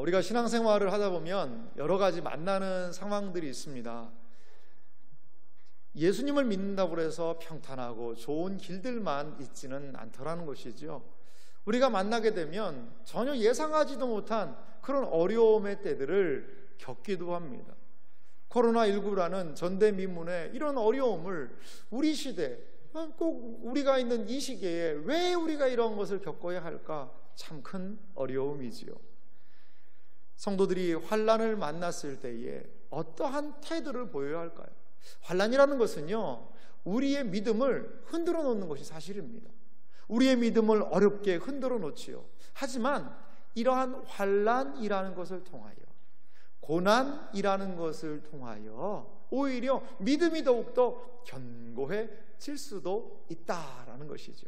우리가 신앙생활을 하다 보면 여러 가지 만나는 상황들이 있습니다. 예수님을 믿는다고 해서 평탄하고 좋은 길들만 있지는 않더라는 것이죠. 우리가 만나게 되면 전혀 예상하지도 못한 그런 어려움의 때들을 겪기도 합니다. 코로나19라는 전대미문의 이런 어려움을 우리 시대, 꼭 우리가 있는 이 시기에 왜 우리가 이런 것을 겪어야 할까? 참 큰 어려움이지요. 성도들이 환난을 만났을 때에 어떠한 태도를 보여야 할까요? 환난이라는 것은요, 우리의 믿음을 흔들어 놓는 것이 사실입니다. 우리의 믿음을 어렵게 흔들어 놓지요. 하지만 이러한 환난이라는 것을 통하여, 고난이라는 것을 통하여 오히려 믿음이 더욱더 견고해질 수도 있다라는 것이죠.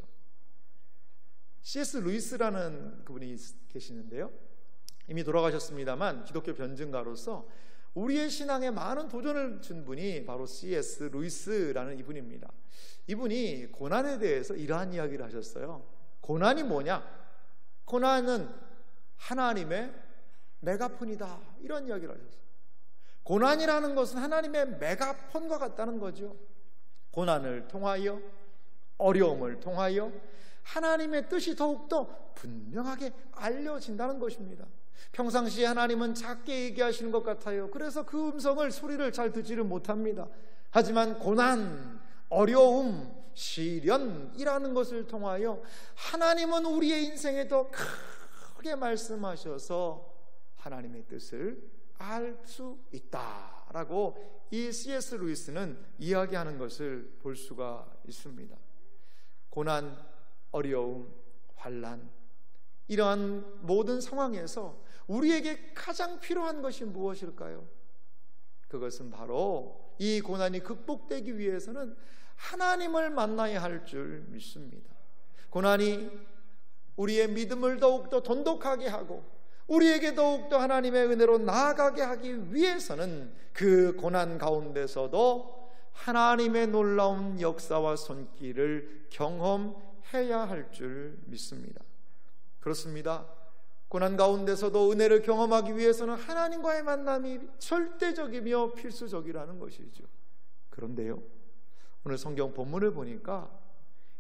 C.S. 루이스라는 그분이 계시는데요, 이미 돌아가셨습니다만 기독교 변증가로서 우리의 신앙에 많은 도전을 준 분이 바로 C.S. 루이스라는 이분입니다. 이분이 고난에 대해서 이러한 이야기를 하셨어요. 고난이 뭐냐? 고난은 하나님의 메가폰이다, 이런 이야기를 하셨어요. 고난이라는 것은 하나님의 메가폰과 같다는 거죠. 고난을 통하여, 어려움을 통하여 하나님의 뜻이 더욱더 분명하게 알려진다는 것입니다. 평상시에 하나님은 작게 얘기하시는 것 같아요. 그래서 그 음성을, 소리를 잘 듣지를 못합니다. 하지만 고난, 어려움, 시련이라는 것을 통하여 하나님은 우리의 인생에 더 크게 말씀하셔서 하나님의 뜻을 알 수 있다라고 이 C.S. 루이스는 이야기하는 것을 볼 수가 있습니다. 고난, 어려움, 환난, 이러한 모든 상황에서 우리에게 가장 필요한 것이 무엇일까요? 그것은 바로 이 고난이 극복되기 위해서는 하나님을 만나야 할 줄 믿습니다. 고난이 우리의 믿음을 더욱더 돈독하게 하고 우리에게 더욱더 하나님의 은혜로 나아가게 하기 위해서는 그 고난 가운데서도 하나님의 놀라운 역사와 손길을 경험해야 할 줄 믿습니다. 그렇습니다. 고난 가운데서도 은혜를 경험하기 위해서는 하나님과의 만남이 절대적이며 필수적이라는 것이죠. 그런데요, 오늘 성경 본문을 보니까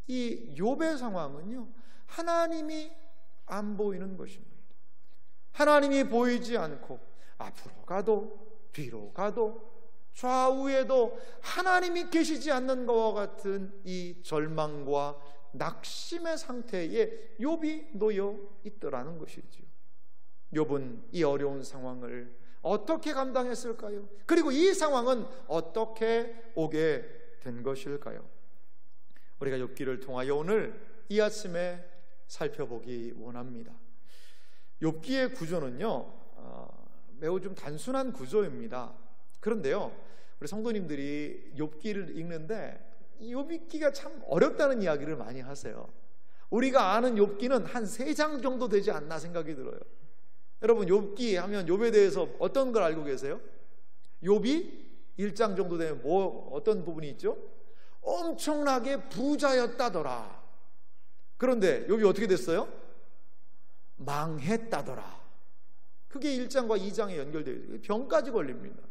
이 욥의 상황은요, 하나님이 안 보이는 것입니다. 하나님이 보이지 않고 앞으로 가도 뒤로 가도 좌우에도 하나님이 계시지 않는 것과 같은 이 절망과 낙심의 상태에 욥이 놓여 있더라는 것이지요. 욥은 이 어려운 상황을 어떻게 감당했을까요? 그리고 이 상황은 어떻게 오게 된 것일까요? 우리가 욥기를 통하여 오늘 이 아침에 살펴보기 원합니다. 욥기의 구조는요, 매우 좀 단순한 구조입니다. 그런데요, 우리 성도님들이 욥기를 읽는데 이 욥기가 참 어렵다는 이야기를 많이 하세요. 우리가 아는 욥기는 한 3장 정도 되지 않나 생각이 들어요. 여러분, 욥기 하면 욥에 대해서 어떤 걸 알고 계세요? 욥이 1장 정도 되면 어떤 부분이 있죠? 엄청나게 부자였다더라. 그런데 욥이 어떻게 됐어요? 망했다더라. 그게 1장과 2장에 연결되어 있어요. 병까지 걸립니다.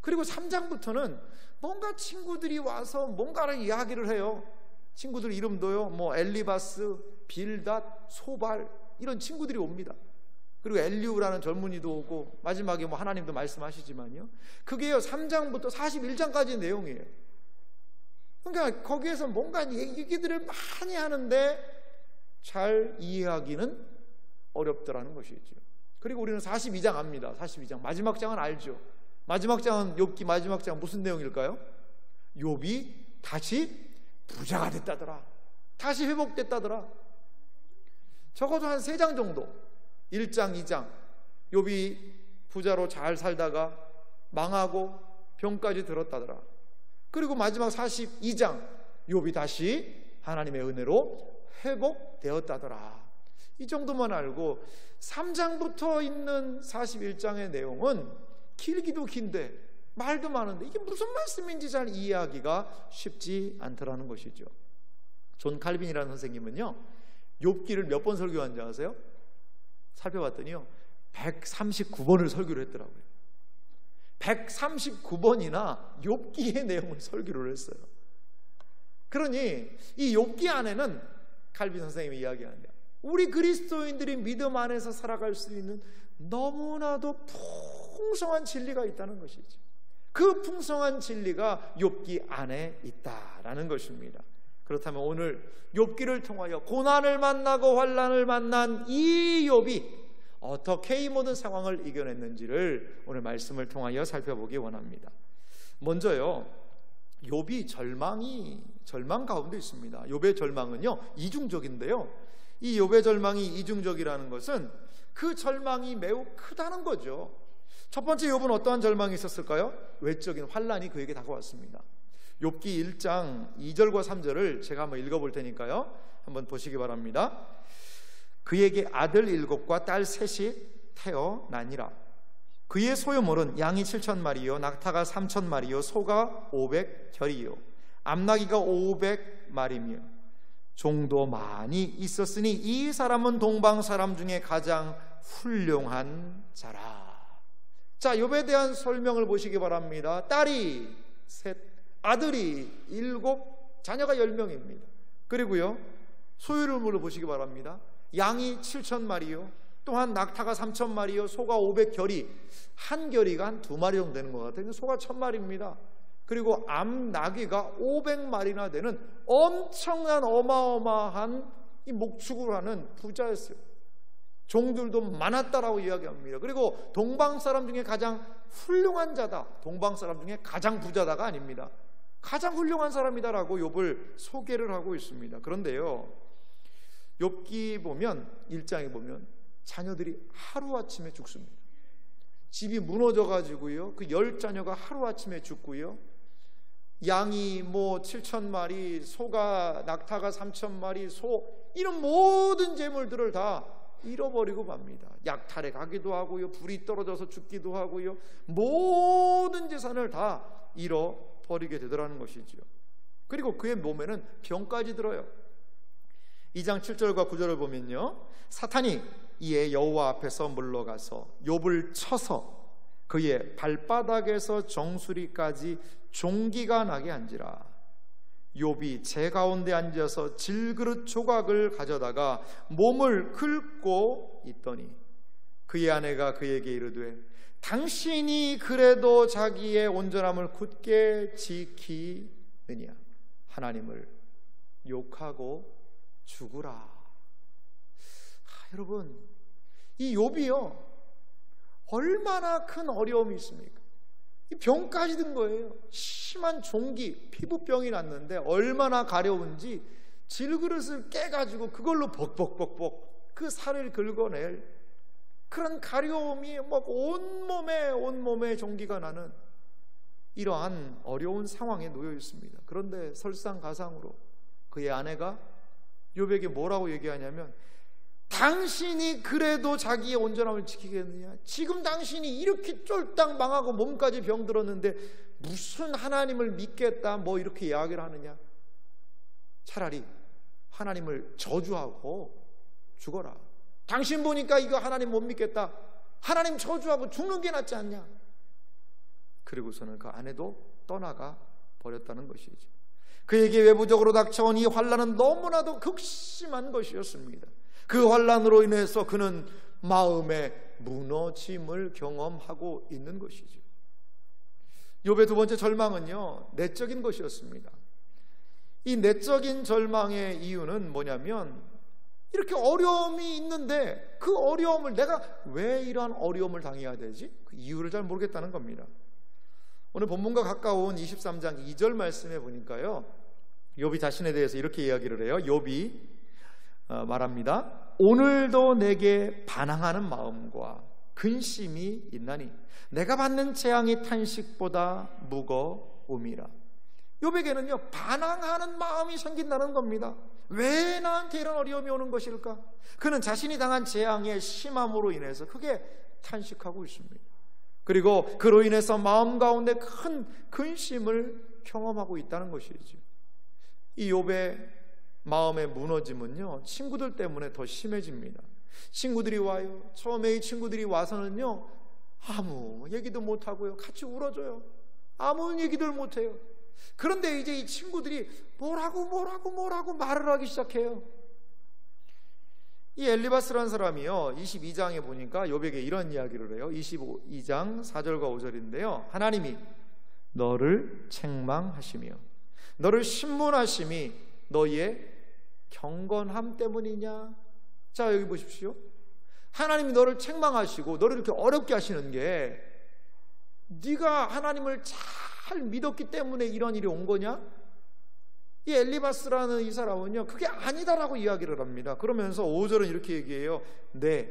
그리고 3장부터는 뭔가 친구들이 와서 뭔가를 이야기를 해요. 친구들 이름도요, 뭐 엘리바스, 빌닷, 소발, 이런 친구들이 옵니다. 그리고 엘리우라는 젊은이도 오고, 마지막에 뭐 하나님도 말씀하시지만요, 그게요 3장부터 41장까지 내용이에요. 그러니까 거기에서 뭔가 얘기들을 많이 하는데 잘 이해하기는 어렵더라는 것이죠. 그리고 우리는 42장 압니다. 42장 마지막 장은 알죠. 마지막 장은 욥기 마지막 장 무슨 내용일까요? 욥이 다시 부자가 됐다더라, 다시 회복됐다더라. 적어도 한 3장 정도, 1장, 2장 욥이 부자로 잘 살다가 망하고 병까지 들었다더라. 그리고 마지막 42장 욥이 다시 하나님의 은혜로 회복되었다더라. 이 정도만 알고 3장부터 있는 41장의 내용은 길기도 긴데 말도 많은데 이게 무슨 말씀인지 잘 이해하기가 쉽지 않더라는 것이죠. 존 칼빈이라는 선생님은요, 욥기를 몇 번 설교한지 아세요? 살펴봤더니요, 139번을 설교를 했더라고요. 139번이나 욥기의 내용을 설교를 했어요. 그러니 이 욥기 안에는 칼빈 선생님이 이야기하는데 우리 그리스도인들이 믿음 안에서 살아갈 수 있는 너무나도 풍성한 진리가 있다는 것이죠. 그 풍성한 진리가 욥기 안에 있다라는 것입니다. 그렇다면 오늘 욥기를 통하여 고난을 만나고 환난을 만난 이 욥이 어떻게 이 모든 상황을 이겨냈는지를 오늘 말씀을 통하여 살펴보기 원합니다. 먼저요, 욥이 절망 가운데 있습니다. 욥의 절망은요 이중적인데요, 이 욥의 절망이 이중적이라는 것은 그 절망이 매우 크다는 거죠. 첫 번째, 욥은 어떠한 절망이 있었을까요? 외적인 환난이 그에게 다가왔습니다. 욥기 1장 2절과 3절을 제가 한번 읽어볼 테니까요, 한번 보시기 바랍니다. 그에게 아들 7과 딸 3이 태어나니라. 그의 소유물은 양이 7,000마리요 낙타가 3,000마리요 소가 500결이요 암나귀가 500마리며 종도 많이 있었으니 이 사람은 동방 사람 중에 가장 훌륭한 자라. 자, 욥에 대한 설명을 보시기 바랍니다. 딸이 3, 아들이 7, 자녀가 10명입니다. 그리고요, 소유물을 보시기 바랍니다. 양이 7,000마리요, 또한 낙타가 3,000마리요, 소가 500결이, 한 결이가 한 2마리 정도 되는 것 같아요. 소가 1,000마리입니다. 그리고 암나귀가 500마리나 되는 엄청난 어마어마한 이 목축을 하는 부자였어요. 종들도 많았다라고 이야기합니다. 그리고 동방 사람 중에 가장 훌륭한 자다, 동방 사람 중에 가장 부자다가 아닙니다. 가장 훌륭한 사람이다라고 욥을 소개를 하고 있습니다. 그런데요, 욥기 보면 1장에 보면 자녀들이 하루아침에 죽습니다. 집이 무너져 가지고요, 그 10자녀가 하루아침에 죽고요, 양이 7,000마리, 소가 낙타가 3,000마리, 소, 이런 모든 재물들을 다 잃어버리고 맙니다. 약탈에 가기도 하고요, 불이 떨어져서 죽기도 하고요, 모든 재산을 다 잃어버리게 되더라는 것이죠. 그리고 그의 몸에는 병까지 들어요. 2장 7절과 9절을 보면요, 사탄이 이에 여호와 앞에서 물러가서 욥을 쳐서 그의 발바닥에서 정수리까지 종기가 나게 한지라. 욥이 제 가운데 앉아서 질그릇 조각을 가져다가 몸을 긁고 있더니 그의 아내가 그에게 이르되 당신이 그래도 자기의 온전함을 굳게 지키느냐, 하나님을 욕하고 죽으라. 여러분, 이 욥이요 얼마나 큰 어려움이 있습니까? 이 병까지 든 거예요. 심한 종기, 피부병이 났는데 얼마나 가려운지 질그릇을 깨가지고 그걸로 벅벅벅벅 그 살을 긁어낼 그런 가려움이 막 온몸에 종기가 나는 이러한 어려운 상황에 놓여 있습니다. 그런데 설상가상으로 그의 아내가 욥에게 뭐라고 얘기하냐면, 당신이 그래도 자기의 온전함을 지키겠느냐? 지금 당신이 이렇게 쫄딱 망하고 몸까지 병들었는데 무슨 하나님을 믿겠다 뭐 이렇게 이야기를 하느냐? 차라리 하나님을 저주하고 죽어라. 당신 보니까 이거 하나님 못 믿겠다, 하나님 저주하고 죽는 게 낫지 않냐? 그리고서는 그 아내도 떠나가 버렸다는 것이죠. 그에게 외부적으로 닥쳐온 이 환난은 너무나도 극심한 것이었습니다. 그 환난으로 인해서 그는 마음의 무너짐을 경험하고 있는 것이죠. 욥의 두 번째 절망은요, 내적인 것이었습니다. 이 내적인 절망의 이유는 뭐냐면, 이렇게 어려움이 있는데 그 어려움을 내가 왜 이러한 어려움을 당해야 되지? 그 이유를 잘 모르겠다는 겁니다. 오늘 본문과 가까운 23장 2절 말씀에 보니까요, 욥이 자신에 대해서 이렇게 이야기를 해요. 욥이 말합니다. 오늘도 내게 반항하는 마음과 근심이 있나니 내가 받는 재앙이 탄식보다 무거움이라. 욥에게는요 반항하는 마음이 생긴다는 겁니다. 왜 나한테 이런 어려움이 오는 것일까? 그는 자신이 당한 재앙의 심함으로 인해서 크게 탄식하고 있습니다. 그리고 그로 인해서 마음 가운데 큰 근심을 경험하고 있다는 것이죠. 이 욥의 마음의 무너짐은요 친구들 때문에 더 심해집니다. 친구들이 와요. 처음에 이 친구들이 와서는요, 아무 얘기도 못하고요, 같이 울어줘요. 아무 얘기들 못해요. 그런데 이제 이 친구들이 뭐라고 말을 하기 시작해요. 이 엘리바스라는 사람이요, 22장에 보니까 욥에게 이런 이야기를 해요. 22장 4절과 5절인데요 하나님이 너를 책망하시며 너를 신문하심이 너희의 경건함 때문이냐. 자, 여기 보십시오. 하나님이 너를 책망하시고 너를 이렇게 어렵게 하시는 게 네가 하나님을 잘 믿었기 때문에 이런 일이 온 거냐? 이 엘리바스라는 이 사람은요, 그게 아니다라고 이야기를 합니다. 그러면서 5절은 이렇게 얘기해요. 내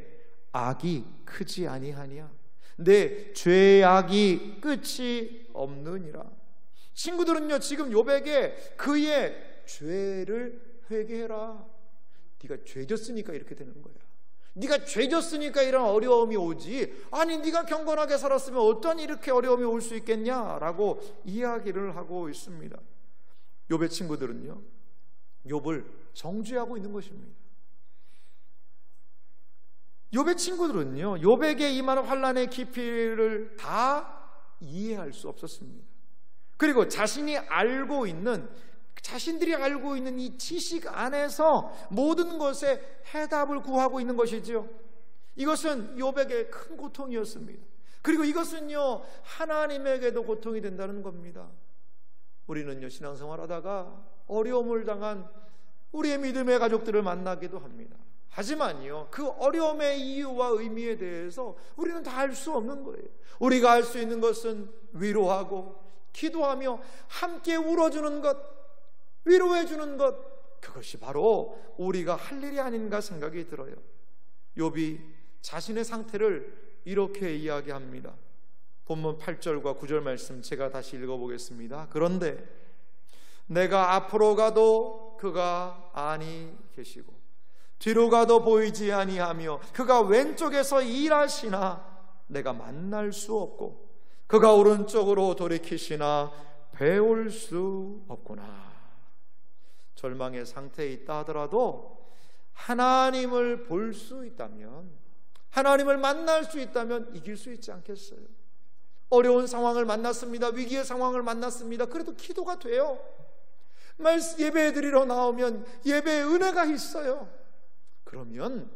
악이 크지 아니하냐? 내 죄악이 끝이 없느니라. 친구들은요, 지금 욥에게 그의 죄를 회개해라. 네가 죄졌으니까 이렇게 되는 거야. 네가 죄졌으니까 이런 어려움이 오지, 아니 네가 경건하게 살았으면 어떤 이렇게 어려움이 올 수 있겠냐라고 이야기를 하고 있습니다. 욥의 친구들은요, 욥을 정죄하고 있는 것입니다. 욥의 친구들은요, 욥에게 임하는 환난의 깊이를 다 이해할 수 없었습니다. 그리고 자신들이 알고 있는 이 지식 안에서 모든 것에 해답을 구하고 있는 것이지요. 이것은 욥에게 큰 고통이었습니다. 그리고 이것은요, 하나님에게도 고통이 된다는 겁니다. 우리는요, 신앙생활하다가 어려움을 당한 우리의 믿음의 가족들을 만나기도 합니다. 하지만요, 그 어려움의 이유와 의미에 대해서 우리는 다 알 수 없는 거예요. 우리가 알 수 있는 것은 위로하고 기도하며 함께 울어주는 것, 위로해주는 것, 그것이 바로 우리가 할 일이 아닌가 생각이 들어요. 욥이 자신의 상태를 이렇게 이야기합니다. 본문 8절과 9절 말씀 제가 다시 읽어보겠습니다. 그런데 내가 앞으로 가도 그가 아니 계시고 뒤로 가도 보이지 아니하며 그가 왼쪽에서 일하시나 내가 만날 수 없고 그가 오른쪽으로 돌이키시나 배울 수 없구나. 절망의 상태에 있다 하더라도 하나님을 볼 수 있다면, 하나님을 만날 수 있다면 이길 수 있지 않겠어요? 어려운 상황을 만났습니다. 위기의 상황을 만났습니다. 그래도 기도가 돼요. 예배 드리러 나오면 예배에 은혜가 있어요. 그러면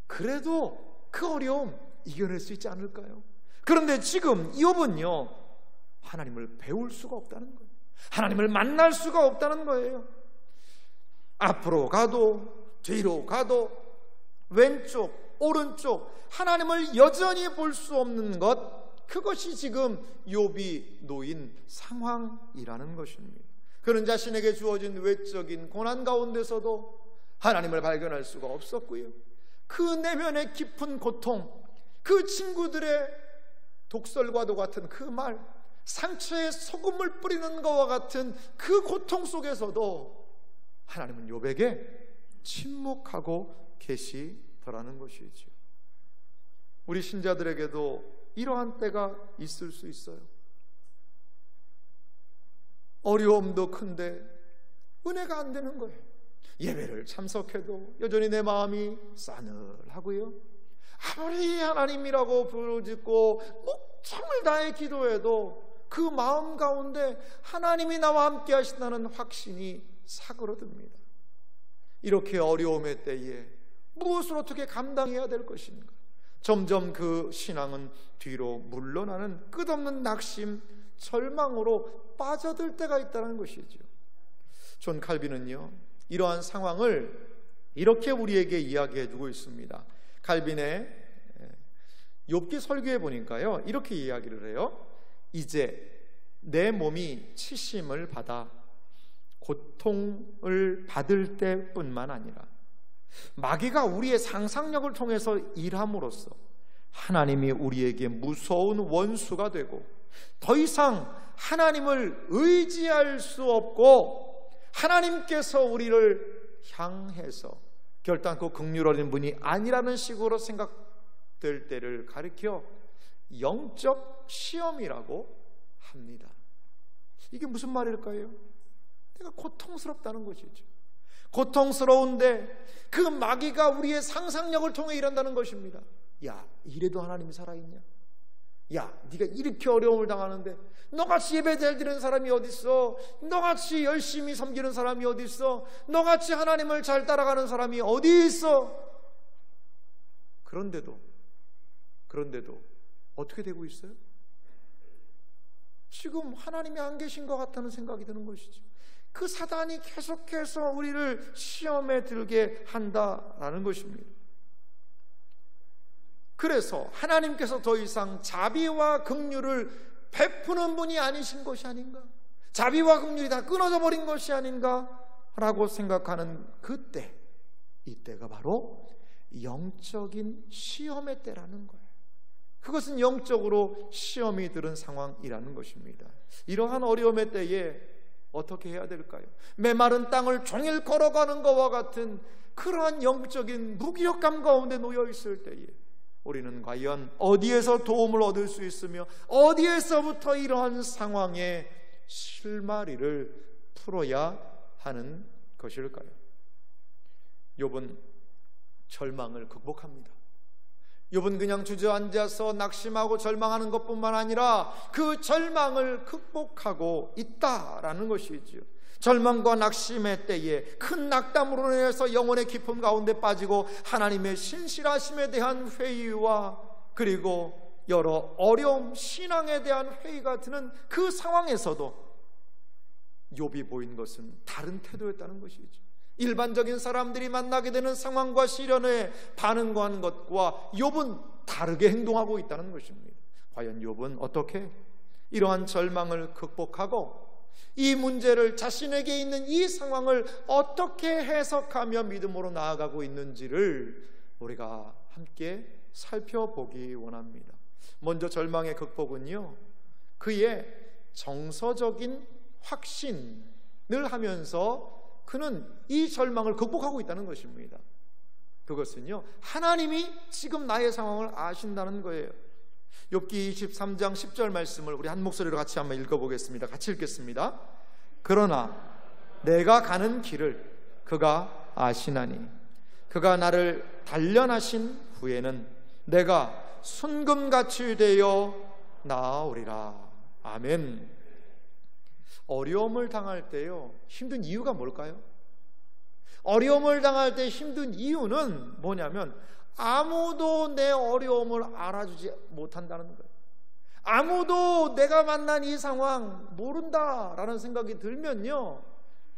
그래도 그 어려움 이겨낼 수 있지 않을까요? 그런데 지금 욥은요, 하나님을 배울 수가 없다는 거예요. 하나님을 만날 수가 없다는 거예요. 앞으로 가도 뒤로 가도 왼쪽 오른쪽 하나님을 여전히 볼 수 없는 것, 그것이 지금 욥이 놓인 상황이라는 것입니다. 그는 자신에게 주어진 외적인 고난 가운데서도 하나님을 발견할 수가 없었고요, 그 내면의 깊은 고통, 그 친구들의 독설과도 같은 그 말, 상처에 소금을 뿌리는 것과 같은 그 고통 속에서도 하나님은 욥에게 침묵하고 계시더라는 것이죠. 우리 신자들에게도 이러한 때가 있을 수 있어요. 어려움도 큰데 은혜가 안 되는 거예요. 예배를 참석해도 여전히 내 마음이 싸늘하고요, 아무리 하나님이라고 부르짖고 목청을 다해 기도해도 그 마음 가운데 하나님이 나와 함께 하신다는 확신이 사그러듭니다. 이렇게 어려움의 때에 무엇을 어떻게 감당해야 될 것인가? 점점 그 신앙은 뒤로 물러나는 끝없는 낙심, 절망으로 빠져들 때가 있다는 것이죠. 존 칼빈은요, 이러한 상황을 이렇게 우리에게 이야기해 주고 있습니다. 칼빈의 욥기 설교에 보니까요, 이렇게 이야기를 해요. 이제 내 몸이 치심을 받아 고통을 받을 때뿐만 아니라 마귀가 우리의 상상력을 통해서 일함으로써 하나님이 우리에게 무서운 원수가 되고 더 이상 하나님을 의지할 수 없고 하나님께서 우리를 향해서 결단코 긍휼하신 분이 아니라는 식으로 생각될 때를 가리켜 영적 시험이라고 합니다. 이게 무슨 말일까요? 내가 고통스럽다는 것이죠. 고통스러운데 그 마귀가 우리의 상상력을 통해 일한다는 것입니다. 야, 이래도 하나님이 살아있냐? 야, 네가 이렇게 어려움을 당하는데 너같이 예배 잘 드리는 사람이 어디 있어? 너같이 열심히 섬기는 사람이 어디 있어? 너같이 하나님을 잘 따라가는 사람이 어디 있어? 그런데도 어떻게 되고 있어요? 지금 하나님이 안 계신 것 같다는 생각이 드는 것이죠. 그 사단이 계속해서 우리를 시험에 들게 한다라는 것입니다. 그래서 하나님께서 더 이상 자비와 긍휼을 베푸는 분이 아니신 것이 아닌가, 자비와 긍휼이 다 끊어져 버린 것이 아닌가 라고 생각하는 그때, 이때가 바로 영적인 시험의 때라는 거예요. 그것은 영적으로 시험이 들은 상황이라는 것입니다. 이러한 어려움의 때에 어떻게 해야 될까요? 메마른 땅을 종일 걸어가는 것과 같은 그러한 영적인 무기력감 가운데 놓여 있을 때에 우리는 과연 어디에서 도움을 얻을 수 있으며 어디에서부터 이러한 상황의 실마리를 풀어야 하는 것일까요? 욥은 절망을 극복합니다. 욥은 그냥 주저앉아서 낙심하고 절망하는 것뿐만 아니라 그 절망을 극복하고 있다라는 것이지요. 절망과 낙심의 때에 큰 낙담으로 인해서 영혼의 깊음 가운데 빠지고 하나님의 신실하심에 대한 회의와 그리고 여러 어려움, 신앙에 대한 회의가 드는 그 상황에서도 욥이 보인 것은 다른 태도였다는 것이죠. 일반적인 사람들이 만나게 되는 상황과 시련에 반응한 것과 욥은 다르게 행동하고 있다는 것입니다. 과연 욥은 어떻게 이러한 절망을 극복하고 이 문제를, 자신에게 있는 이 상황을 어떻게 해석하며 믿음으로 나아가고 있는지를 우리가 함께 살펴보기 원합니다. 먼저 절망의 극복은요, 그의 정서적인 확신을 하면서 그는 이 절망을 극복하고 있다는 것입니다. 그것은요, 하나님이 지금 나의 상황을 아신다는 거예요. 욥기 23장 10절 말씀을 우리 한 목소리로 같이 한번 읽어보겠습니다. 같이 읽겠습니다. 그러나 내가 가는 길을 그가 아시나니 그가 나를 단련하신 후에는 내가 순금같이 되어 나아오리라. 아멘. 어려움을 당할 때요, 힘든 이유가 뭘까요? 어려움을 당할 때 힘든 이유는 뭐냐면 아무도 내 어려움을 알아주지 못한다는 거예요. 아무도 내가 만난 이 상황 모른다라는 생각이 들면요,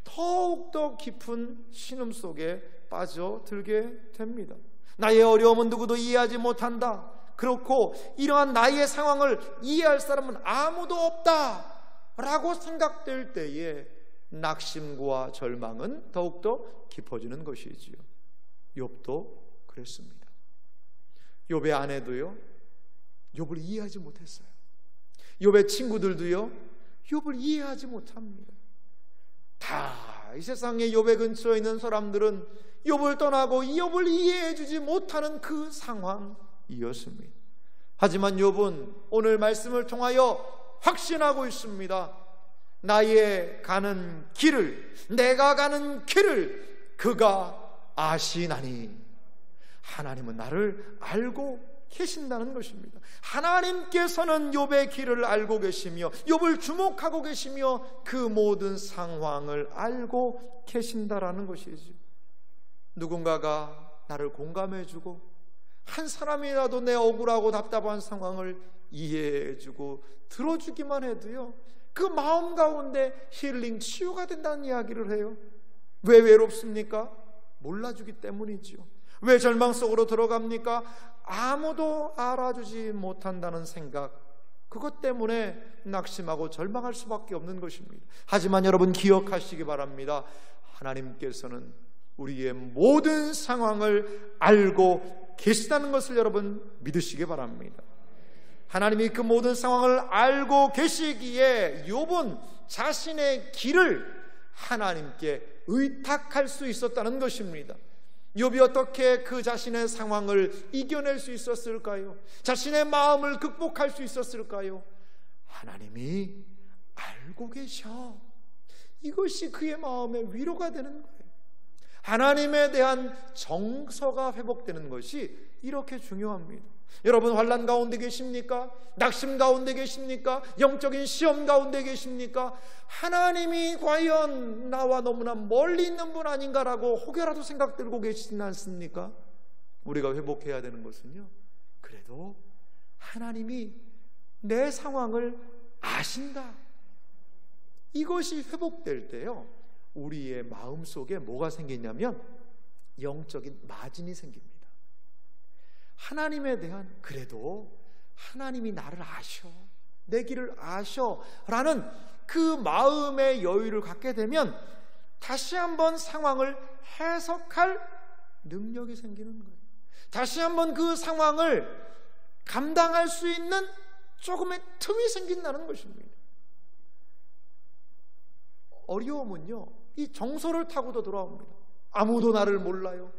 더욱더 깊은 신음 속에 빠져들게 됩니다. 나의 어려움은 누구도 이해하지 못한다, 그렇고 이러한 나의 상황을 이해할 사람은 아무도 없다 라고 생각될 때에 낙심과 절망은 더욱더 깊어지는 것이지요. 욥도 그랬습니다. 욥의 아내도요, 욥을 이해하지 못했어요. 욥의 친구들도요, 욥을 이해하지 못합니다. 다 이 세상에 욥의 근처에 있는 사람들은 욥을 떠나고 욥을 이해해주지 못하는 그 상황이었습니다. 하지만 욥은 오늘 말씀을 통하여 확신하고 있습니다. 나의 가는 길을, 내가 가는 길을 그가 아시나니. 하나님은 나를 알고 계신다는 것입니다. 하나님께서는 욥의 길을 알고 계시며 욥을 주목하고 계시며 그 모든 상황을 알고 계신다라는 것이죠. 누군가가 나를 공감해주고 한 사람이라도 내 억울하고 답답한 상황을 이해해주고 들어주기만 해도요, 그 마음 가운데 힐링, 치유가 된다는 이야기를 해요. 왜 외롭습니까? 몰라주기 때문이죠. 왜 절망 속으로 들어갑니까? 아무도 알아주지 못한다는 생각, 그것 때문에 낙심하고 절망할 수밖에 없는 것입니다. 하지만 여러분 기억하시기 바랍니다. 하나님께서는 우리의 모든 상황을 알고 계시다는 것을 여러분 믿으시기 바랍니다. 하나님이 그 모든 상황을 알고 계시기에 욥은 자신의 길을 하나님께 의탁할 수 있었다는 것입니다. 욥이 어떻게 그 자신의 상황을 이겨낼 수 있었을까요? 자신의 마음을 극복할 수 있었을까요? 하나님이 알고 계셔. 이것이 그의 마음에 위로가 되는 거예요. 하나님에 대한 정서가 회복되는 것이 이렇게 중요합니다. 여러분 환난 가운데 계십니까? 낙심 가운데 계십니까? 영적인 시험 가운데 계십니까? 하나님이 과연 나와 너무나 멀리 있는 분 아닌가라고 혹여라도 생각 들고 계시진 않습니까? 우리가 회복해야 되는 것은요, 그래도 하나님이 내 상황을 아신다, 이것이 회복될 때요, 우리의 마음속에 뭐가 생기냐면 영적인 마진이 생깁니다. 하나님에 대한, 그래도 하나님이 나를 아셔, 내 길을 아셔 라는 그 마음의 여유를 갖게 되면 다시 한번 상황을 해석할 능력이 생기는 거예요. 다시 한번 그 상황을 감당할 수 있는 조금의 틈이 생긴다는 것입니다. 어려움은요, 이 정서를 타고도 돌아옵니다. 아무도 나를 몰라요.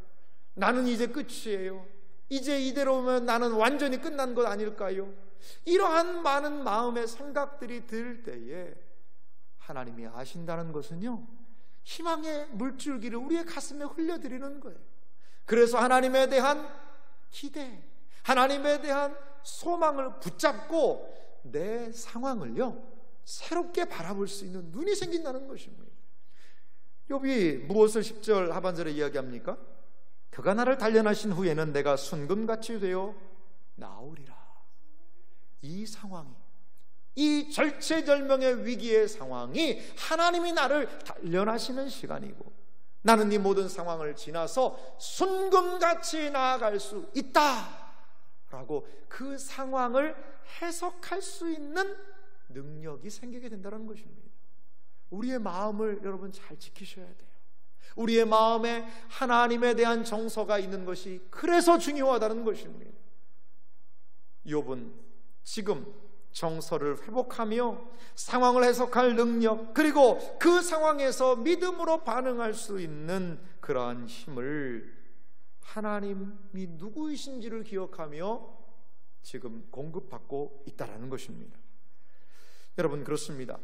나는 이제 끝이에요. 이제 이대로면 나는 완전히 끝난 것 아닐까요? 이러한 많은 마음의 생각들이 들 때에 하나님이 아신다는 것은요, 희망의 물줄기를 우리의 가슴에 흘려드리는 거예요. 그래서 하나님에 대한 기대, 하나님에 대한 소망을 붙잡고 내 상황을요, 새롭게 바라볼 수 있는 눈이 생긴다는 것입니다. 욥이 무엇을 10절 하반절에 이야기합니까? 그가 나를 단련하신 후에는 내가 순금같이 되어 나오리라. 이 상황이, 이 절체절명의 위기의 상황이 하나님이 나를 단련하시는 시간이고, 나는 이 모든 상황을 지나서 순금같이 나아갈 수 있다 라고 그 상황을 해석할 수 있는 능력이 생기게 된다는 것입니다. 우리의 마음을 여러분 잘 지키셔야 돼요. 우리의 마음에 하나님에 대한 정서가 있는 것이 그래서 중요하다는 것입니다. 욥은 지금 정서를 회복하며 상황을 해석할 능력, 그리고 그 상황에서 믿음으로 반응할 수 있는 그러한 힘을 하나님이 누구이신지를 기억하며 지금 공급받고 있다는 것입니다. 여러분, 그렇습니다.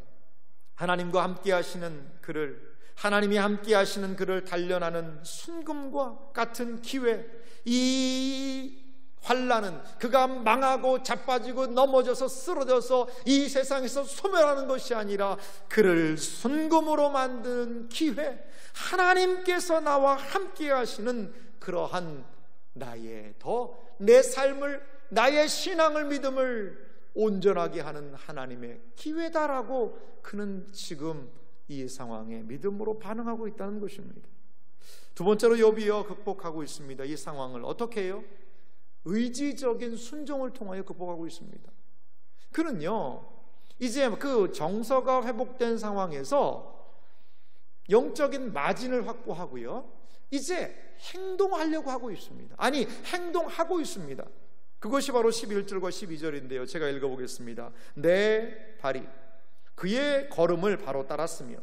하나님과 함께 하시는 그를, 하나님이 함께 하시는 그를 단련하는 순금과 같은 기회, 이 환난은 그가 망하고 자빠지고 넘어져서 쓰러져서 이 세상에서 소멸하는 것이 아니라 그를 순금으로 만드는 기회, 하나님께서 나와 함께 하시는 그러한 나의 내 삶을, 나의 신앙을, 믿음을 온전하게 하는 하나님의 기회다라고 그는 지금 이 상황에 믿음으로 반응하고 있다는 것입니다. 두 번째로 욥이요 극복하고 있습니다. 이 상황을 어떻게 해요? 의지적인 순종을 통하여 극복하고 있습니다. 그는요, 이제 그 정서가 회복된 상황에서 영적인 마진을 확보하고요, 이제 행동하려고 하고 있습니다. 아니, 행동하고 있습니다. 그것이 바로 11절과 12절인데요 제가 읽어보겠습니다. 내 발이 그의 걸음을 바로 따랐으며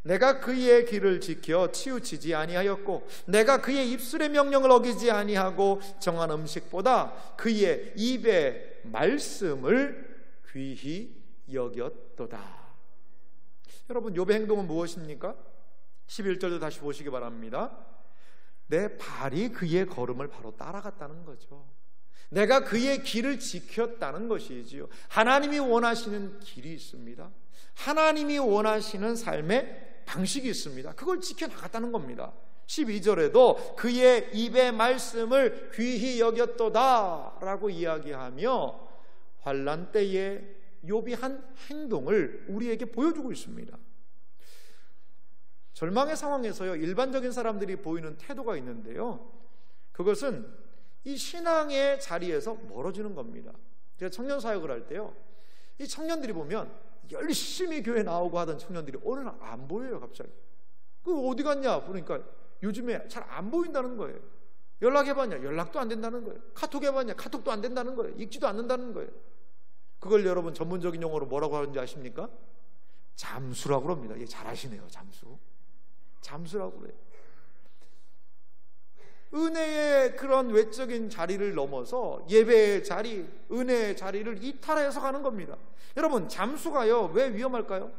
내가 그의 길을 지켜 치우치지 아니하였고 내가 그의 입술의 명령을 어기지 아니하고 정한 음식보다 그의 입의 말씀을 귀히 여겼도다. 여러분, 욥의 행동은 무엇입니까? 11절도 다시 보시기 바랍니다. 내 발이 그의 걸음을 바로 따라갔다는 거죠. 내가 그의 길을 지켰다는 것이지요. 하나님이 원하시는 길이 있습니다. 하나님이 원하시는 삶의 방식이 있습니다. 그걸 지켜나갔다는 겁니다. 12절에도 그의 입의 말씀을 귀히 여겼도다 라고 이야기하며 환난 때에 욥이 한 행동을 우리에게 보여주고 있습니다. 절망의 상황에서요, 일반적인 사람들이 보이는 태도가 있는데요, 그것은 이 신앙의 자리에서 멀어지는 겁니다. 제가 청년 사역을 할 때요, 이 청년들이 보면 열심히 교회 나오고 하던 청년들이 어느 날 안 보여요. 갑자기 그 어디 갔냐 그러니까 요즘에 잘 안 보인다는 거예요. 연락해봤냐? 연락도 안 된다는 거예요. 카톡 해봤냐? 카톡도 안 된다는 거예요. 읽지도 않는다는 거예요. 그걸 여러분 전문적인 용어로 뭐라고 하는지 아십니까? 잠수라고 그럽니다. 예, 잘 아시네요. 잠수라고 그래요. 은혜의 그런 외적인 자리를 넘어서 예배의 자리, 은혜의 자리를 이탈해서 가는 겁니다. 여러분, 잠수가요 왜 위험할까요?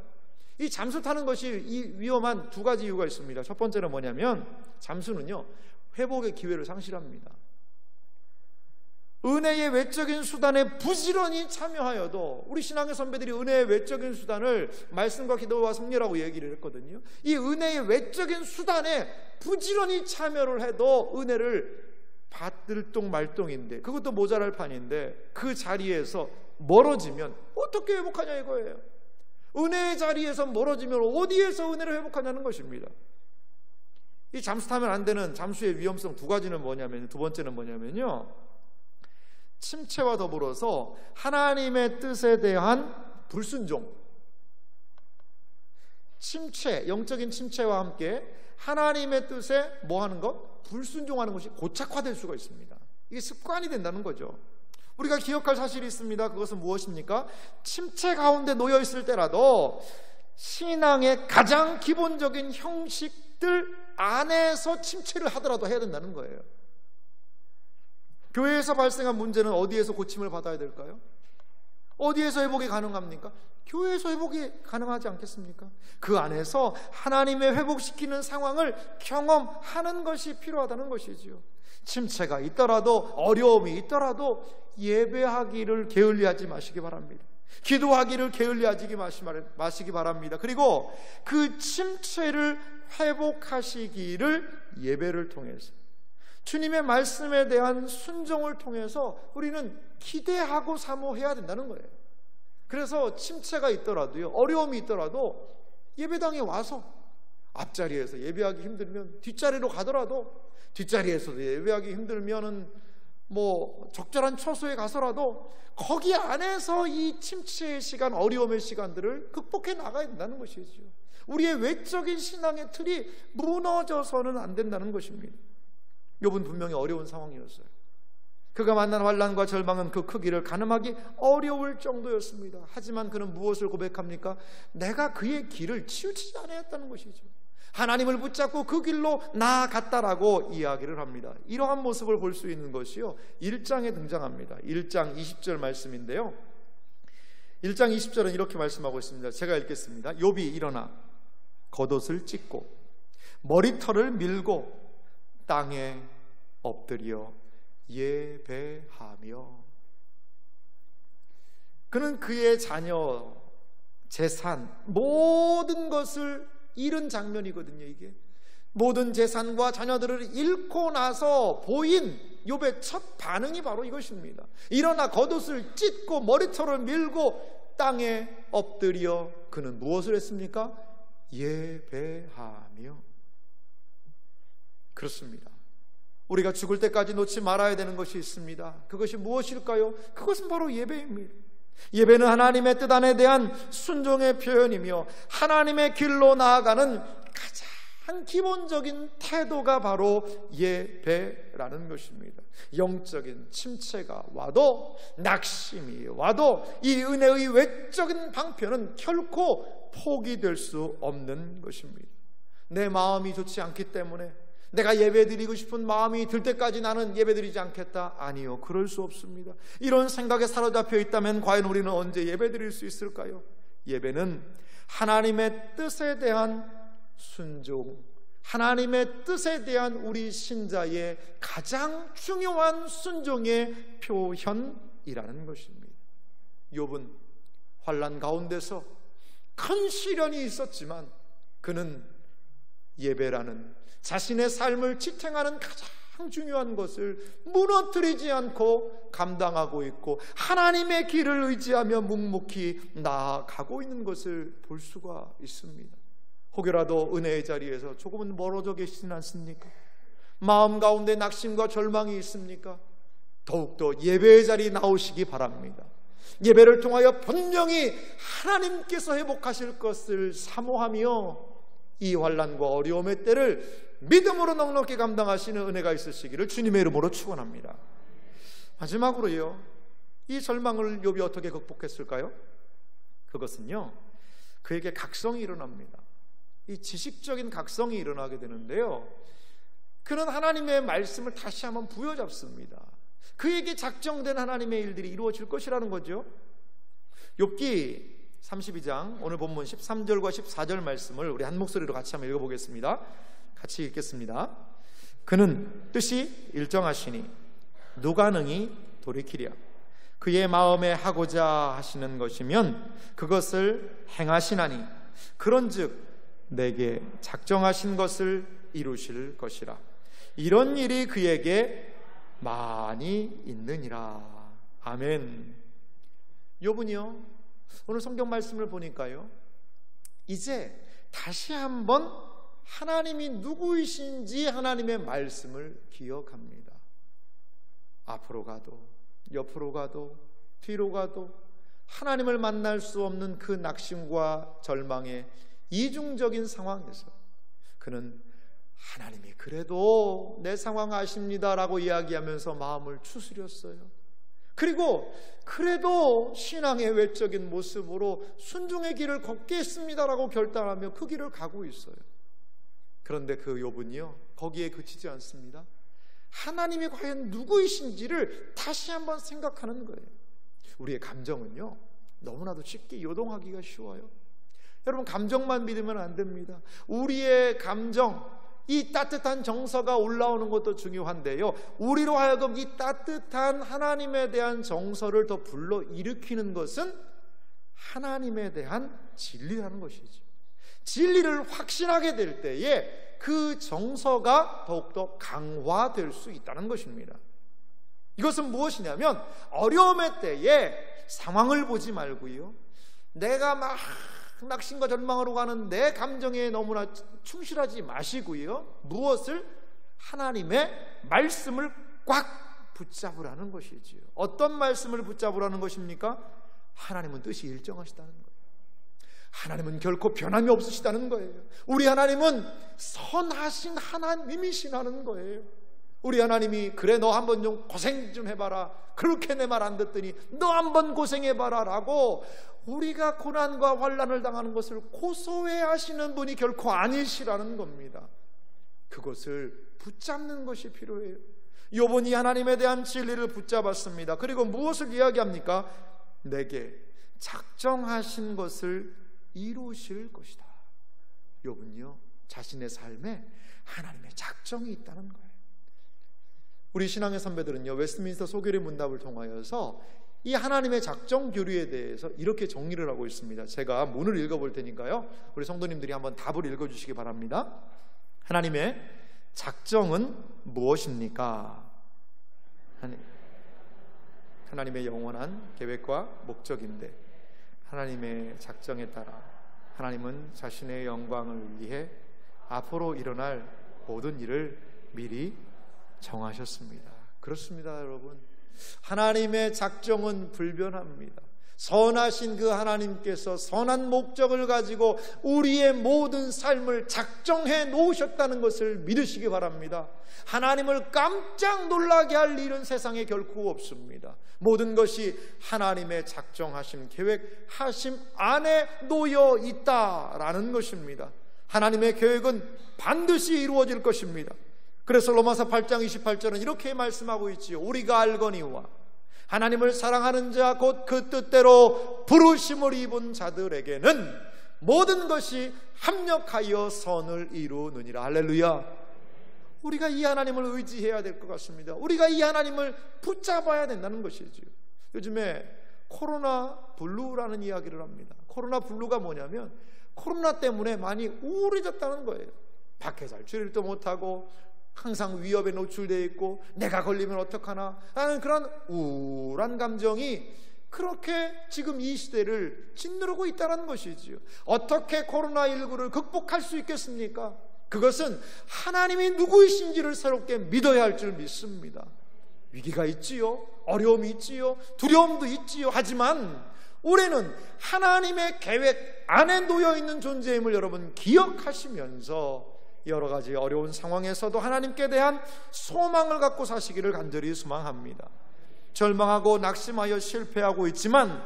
이 잠수 타는 것이 위험한 두 가지 이유가 있습니다. 첫 번째는 뭐냐면 잠수는요, 회복의 기회를 상실합니다. 은혜의 외적인 수단에 부지런히 참여하여도, 우리 신앙의 선배들이 은혜의 외적인 수단을 말씀과 기도와 성례라고 얘기를 했거든요. 이 은혜의 외적인 수단에 부지런히 참여를 해도 은혜를 받을 똥 말똥인데, 그것도 모자랄 판인데, 그 자리에서 멀어지면 어떻게 회복하냐 이거예요. 은혜의 자리에서 멀어지면 어디에서 은혜를 회복하냐는 것입니다. 이 잠수 타면 안 되는 잠수의 위험성 두 가지는 뭐냐면, 두 번째는 뭐냐면요, 침체와 더불어서 하나님의 뜻에 대한 불순종, 침체, 영적인 침체와 함께 하나님의 뜻에 뭐 하는 것? 불순종하는 것이 고착화될 수가 있습니다. 이게 습관이 된다는 거죠. 우리가 기억할 사실이 있습니다. 그것은 무엇입니까? 침체 가운데 놓여 있을 때라도 신앙의 가장 기본적인 형식들 안에서 침체를 하더라도 해야 된다는 거예요. 교회에서 발생한 문제는 어디에서 고침을 받아야 될까요? 어디에서 회복이 가능합니까? 교회에서 회복이 가능하지 않겠습니까? 그 안에서 하나님의 회복시키는 상황을 경험하는 것이 필요하다는 것이지요. 침체가 있더라도, 어려움이 있더라도 예배하기를 게을리하지 마시기 바랍니다. 기도하기를 게을리하지 마시기 바랍니다. 그리고 그 침체를 회복하시기를 예배를 통해서, 주님의 말씀에 대한 순종을 통해서 우리는 기대하고 사모해야 된다는 거예요. 그래서 침체가 있더라도요, 어려움이 있더라도 예배당에 와서, 앞자리에서 예배하기 힘들면 뒷자리로 가더라도, 뒷자리에서도 예배하기 힘들면은 뭐 적절한 처소에 가서라도 거기 안에서 이 침체의 시간, 어려움의 시간들을 극복해 나가야 된다는 것이죠. 우리의 외적인 신앙의 틀이 무너져서는 안 된다는 것입니다. 욥은 분명히 어려운 상황이었어요. 그가 만난 환난과 절망은 그 크기를 가늠하기 어려울 정도였습니다. 하지만 그는 무엇을 고백합니까? 내가 그의 길을 치우치지 않았다는 것이죠. 하나님을 붙잡고 그 길로 나아갔다라고 이야기를 합니다. 이러한 모습을 볼 수 있는 것이요, 1장에 등장합니다. 1장 20절 말씀인데요, 1장 20절은 이렇게 말씀하고 있습니다. 제가 읽겠습니다. 욥이 일어나 겉옷을 찢고 머리털을 밀고 땅에 엎드려 예배하며, 그는 그의 자녀, 재산, 모든 것을 잃은 장면이거든요. 이게 모든 재산과 자녀들을 잃고 나서 보인 욥의 첫 반응이 바로 이것입니다. 일어나 겉옷을 찢고 머리털을 밀고 땅에 엎드려 그는 무엇을 했습니까? 예배하며. 그렇습니다. 우리가 죽을 때까지 놓지 말아야 되는 것이 있습니다. 그것이 무엇일까요? 그것은 바로 예배입니다. 예배는 하나님의 뜻 안에 대한 순종의 표현이며 하나님의 길로 나아가는 가장 기본적인 태도가 바로 예배라는 것입니다. 영적인 침체가 와도, 낙심이 와도 이 은혜의 외적인 방편은 결코 포기될 수 없는 것입니다. 내 마음이 좋지 않기 때문에, 내가 예배드리고 싶은 마음이 들 때까지 나는 예배드리지 않겠다. 아니요, 그럴 수 없습니다. 이런 생각에 사로잡혀 있다면 과연 우리는 언제 예배드릴 수 있을까요? 예배는 하나님의 뜻에 대한 순종, 하나님의 뜻에 대한 우리 신자의 가장 중요한 순종의 표현이라는 것입니다. 욥은 환난 가운데서 큰 시련이 있었지만 그는 예배라는 자신의 삶을 지탱하는 가장 중요한 것을 무너뜨리지 않고 감당하고 있고 하나님의 길을 의지하며 묵묵히 나아가고 있는 것을 볼 수가 있습니다. 혹여라도 은혜의 자리에서 조금은 멀어져 계시진 않습니까? 마음 가운데 낙심과 절망이 있습니까? 더욱더 예배의 자리에 나오시기 바랍니다. 예배를 통하여 분명히 하나님께서 회복하실 것을 사모하며 이 환난과 어려움의 때를 믿음으로 넉넉히 감당하시는 은혜가 있으시기를 주님의 이름으로 축원합니다. 마지막으로요, 이 절망을 욥이 어떻게 극복했을까요? 그것은요, 그에게 각성이 일어납니다. 이 지식적인 각성이 일어나게 되는데요, 그는 하나님의 말씀을 다시 한번 부여잡습니다. 그에게 작정된 하나님의 일들이 이루어질 것이라는 거죠. 욥기 32장 오늘 본문 13절과 14절 말씀을 우리 한 목소리로 같이 한번 읽어보겠습니다. 같이 읽겠습니다. 그는 뜻이 일정하시니 누가 능히 돌이키랴. 그의 마음에 하고자 하시는 것이면 그것을 행하시나니 그런즉 내게 작정하신 것을 이루실 것이라. 이런 일이 그에게 많이 있느니라. 아멘. 욥은요, 오늘 성경 말씀을 보니까요, 이제 다시 한번 하나님이 누구이신지 하나님의 말씀을 기억합니다. 앞으로 가도 옆으로 가도 뒤로 가도 하나님을 만날 수 없는 그 낙심과 절망의 이중적인 상황에서 그는 하나님이 그래도 내 상황 아십니다라고 이야기하면서 마음을 추스렸어요. 그리고 그래도 신앙의 외적인 모습으로 순종의 길을 걷겠습니다라고 결단하며 그 길을 가고 있어요. 그런데 그 욥은요, 거기에 그치지 않습니다. 하나님이 과연 누구이신지를 다시 한번 생각하는 거예요. 우리의 감정은요, 너무나도 쉽게 요동하기가 쉬워요. 여러분, 감정만 믿으면 안 됩니다. 우리의 감정, 이 따뜻한 정서가 올라오는 것도 중요한데요, 우리로 하여금 이 따뜻한 하나님에 대한 정서를 더 불러일으키는 것은 하나님에 대한 진리라는 것이죠. 진리를 확신하게 될 때에 그 정서가 더욱더 강화될 수 있다는 것입니다. 이것은 무엇이냐면, 어려움의 때에 상황을 보지 말고요, 내가 막 낙심과 절망으로 가는 내 감정에 너무나 충실하지 마시고요, 무엇을? 하나님의 말씀을 꽉 붙잡으라는 것이지요. 어떤 말씀을 붙잡으라는 것입니까? 하나님은 뜻이 일정하시다는 거예요. 하나님은 결코 변함이 없으시다는 거예요. 우리 하나님은 선하신 하나님이시라는 거예요. 우리 하나님이 그래 너 한번 좀 고생 좀 해봐라, 그렇게 내 말 안 듣더니 너 한번 고생해봐라 라고 우리가 고난과 환난을 당하는 것을 고소해 하시는 분이 결코 아니시라는 겁니다. 그것을 붙잡는 것이 필요해요. 욥은 하나님에 대한 진리를 붙잡았습니다. 그리고 무엇을 이야기합니까? 내게 작정하신 것을 이루실 것이다. 욥은요, 자신의 삶에 하나님의 작정이 있다는 거예요. 우리 신앙의 선배들은요, 웨스트민스터 소교리 문답을 통하여서 이 하나님의 작정 교리에 대해서 이렇게 정리를 하고 있습니다. 제가 문을 읽어볼 테니까요, 우리 성도님들이 한번 답을 읽어주시기 바랍니다. 하나님의 작정은 무엇입니까? 하나님의 영원한 계획과 목적인데, 하나님의 작정에 따라 하나님은 자신의 영광을 위해 앞으로 일어날 모든 일을 미리 정하셨습니다. 그렇습니다, 여러분. 하나님의 작정은 불변합니다. 선하신 그 하나님께서 선한 목적을 가지고 우리의 모든 삶을 작정해 놓으셨다는 것을 믿으시기 바랍니다. 하나님을 깜짝 놀라게 할 일은 세상에 결코 없습니다. 모든 것이 하나님의 작정하심, 계획하심 안에 놓여 있다라는 것입니다. 하나님의 계획은 반드시 이루어질 것입니다. 그래서 로마서 8장 28절은 이렇게 말씀하고 있지요. 우리가 알거니와 하나님을 사랑하는 자 곧 그 뜻대로 부르심을 입은 자들에게는 모든 것이 합력하여 선을 이루느니라. 할렐루야. 우리가 이 하나님을 의지해야 될 것 같습니다. 우리가 이 하나님을 붙잡아야 된다는 것이지요. 요즘에 코로나 블루라는 이야기를 합니다. 코로나 블루가 뭐냐면, 코로나 때문에 많이 우울해졌다는 거예요. 밖에 잘 출입도 못하고 항상 위협에 노출되어 있고 내가 걸리면 어떡하나 하는 그런 우울한 감정이 그렇게 지금 이 시대를 짓누르고 있다는 것이지요. 어떻게 코로나19를 극복할 수 있겠습니까? 그것은 하나님이 누구이신지를 새롭게 믿어야 할 줄 믿습니다. 위기가 있지요, 어려움이 있지요, 두려움도 있지요. 하지만 우리는 하나님의 계획 안에 놓여있는 존재임을 여러분 기억하시면서 여러 가지 어려운 상황에서도 하나님께 대한 소망을 갖고 사시기를 간절히 소망합니다. 절망하고 낙심하여 실패하고 있지만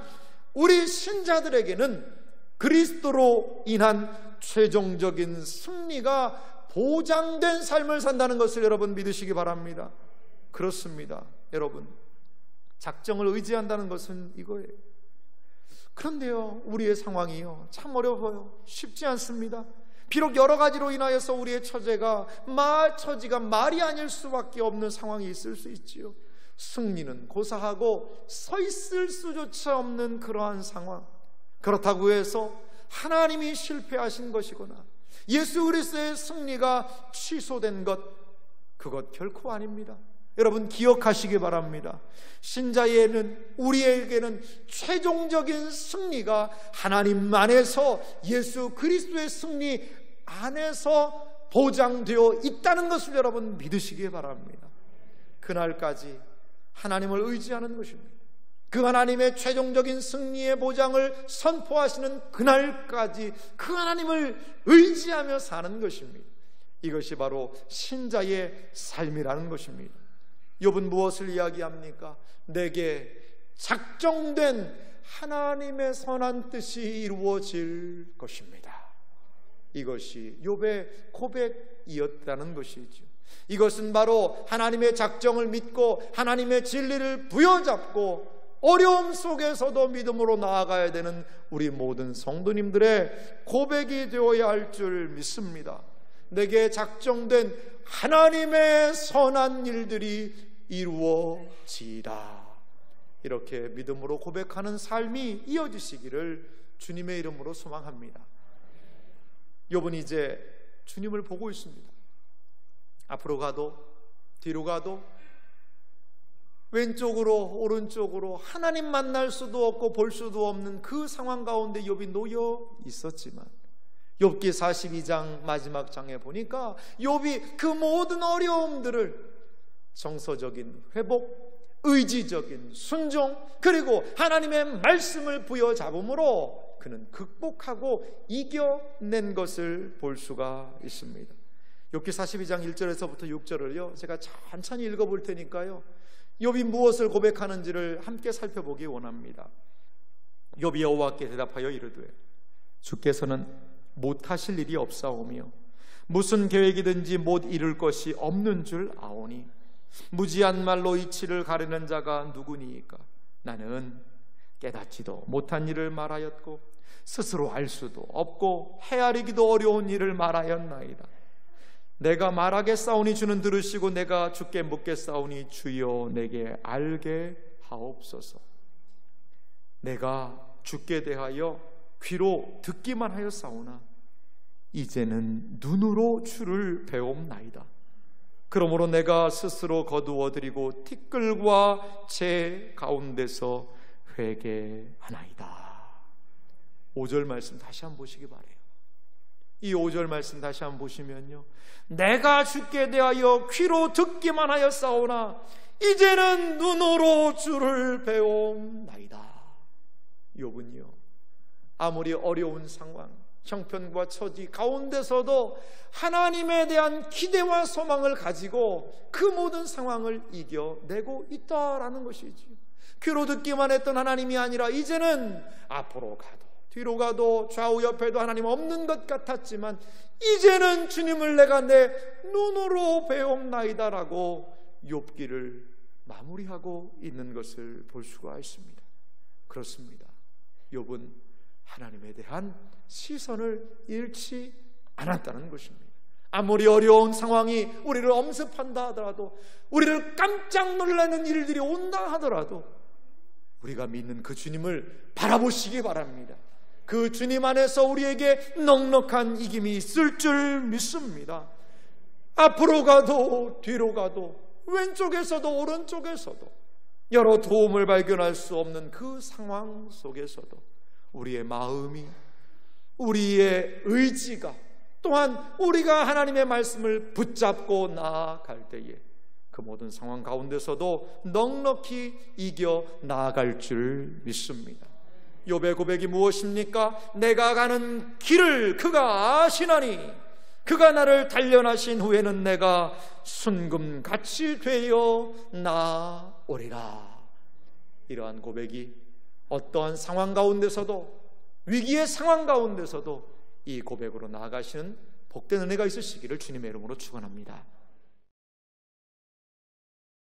우리 신자들에게는 그리스도로 인한 최종적인 승리가 보장된 삶을 산다는 것을 여러분 믿으시기 바랍니다. 그렇습니다. 여러분, 작정을 의지한다는 것은 이거예요. 그런데요, 우리의 상황이요, 참 어려워요. 쉽지 않습니다. 비록 여러 가지로 인하여서 우리의 처지가 말이 아닐 수밖에 없는 상황이 있을 수 있지요. 승리는 고사하고 서 있을 수조차 없는 그러한 상황. 그렇다고 해서 하나님이 실패하신 것이거나 예수 그리스도의 승리가 취소된 것, 그것 결코 아닙니다. 여러분 기억하시기 바랍니다. 신자에는, 우리에게는 최종적인 승리가 하나님 안에서, 예수 그리스도의 승리 안에서 보장되어 있다는 것을 여러분 믿으시기 바랍니다. 그날까지 하나님을 의지하는 것입니다. 그 하나님의 최종적인 승리의 보장을 선포하시는 그날까지 그 하나님을 의지하며 사는 것입니다. 이것이 바로 신자의 삶이라는 것입니다. 욥은 무엇을 이야기합니까? 내게 작정된 하나님의 선한 뜻이 이루어질 것입니다. 이것이 욥의 고백이었다는 것이죠. 이것은 바로 하나님의 작정을 믿고 하나님의 진리를 부여잡고 어려움 속에서도 믿음으로 나아가야 되는 우리 모든 성도님들의 고백이 되어야 할 줄 믿습니다. 내게 작정된 하나님의 선한 일들이 이루어지이다. 이렇게 믿음으로 고백하는 삶이 이어지시기를 주님의 이름으로 소망합니다. 욥은 이제 주님을 보고 있습니다. 앞으로 가도 뒤로 가도 왼쪽으로 오른쪽으로 하나님 만날 수도 없고 볼 수도 없는 그 상황 가운데 욥이 놓여 있었지만, 욥기 42장 마지막 장에 보니까 욥이 그 모든 어려움들을 정서적인 회복, 의지적인 순종, 그리고 하나님의 말씀을 부여잡음으로 그는 극복하고 이겨낸 것을 볼 수가 있습니다. 욥기 42장 1절에서부터 6절을요 제가 천천히 읽어볼 테니까요, 욥이 무엇을 고백하는지를 함께 살펴보기 원합니다. 욥이 여호와께 대답하여 이르되 주께서는 못하실 일이 없사오며 무슨 계획이든지 못 이룰 것이 없는 줄 아오니 무지한 말로 이치를 가르는 자가 누구니이까? 나는 깨닫지도 못한 일을 말하였고 스스로 알 수도 없고 헤아리기도 어려운 일을 말하였나이다. 내가 말하겠사오니 주는 들으시고 내가 주께 묻겠사오니 주여 내게 알게 하옵소서. 내가 주께 대하여 귀로 듣기만 하였사오나 이제는 눈으로 주를 배움나이다. 그러므로 내가 스스로 거두어드리고 티끌과 재 가운데서 회개하나이다. 5절 말씀 다시 한번 보시기 바라요. 이 5절 말씀 다시 한번 보시면요, 내가 주께 대하여 귀로 듣기만 하였사오나 이제는 눈으로 주를 배움나이다. 욥은요, 아무리 어려운 상황, 형편과 처지 가운데서도 하나님에 대한 기대와 소망을 가지고 그 모든 상황을 이겨내고 있다라는 것이지, 귀로 듣기만 했던 하나님이 아니라 이제는 앞으로 가도 뒤로 가도 좌우 옆에도 하나님 없는 것 같았지만 이제는 주님을 내가 내 눈으로 배움나이다라고 욥기를 마무리하고 있는 것을 볼 수가 있습니다. 그렇습니다. 욥은 하나님에 대한 시선을 잃지 않았다는 것입니다. 아무리 어려운 상황이 우리를 엄습한다 하더라도, 우리를 깜짝 놀라는 일들이 온다 하더라도 우리가 믿는 그 주님을 바라보시기 바랍니다. 그 주님 안에서 우리에게 넉넉한 이김이 있을 줄 믿습니다. 앞으로 가도 뒤로 가도 왼쪽에서도 오른쪽에서도 여러 도움을 발견할 수 없는 그 상황 속에서도 우리의 마음이, 우리의 의지가, 또한 우리가 하나님의 말씀을 붙잡고 나아갈 때에 그 모든 상황 가운데서도 넉넉히 이겨 나아갈 줄 믿습니다. 욥의 고백이 무엇입니까? 내가 가는 길을 그가 아시나니 그가 나를 단련하신 후에는 내가 순금같이 되어 나오리라. 이러한 고백이 어떠한 상황 가운데서도, 위기의 상황 가운데서도 이 고백으로 나아가시는 복된 은혜가 있으시기를 주님의 이름으로 축원합니다.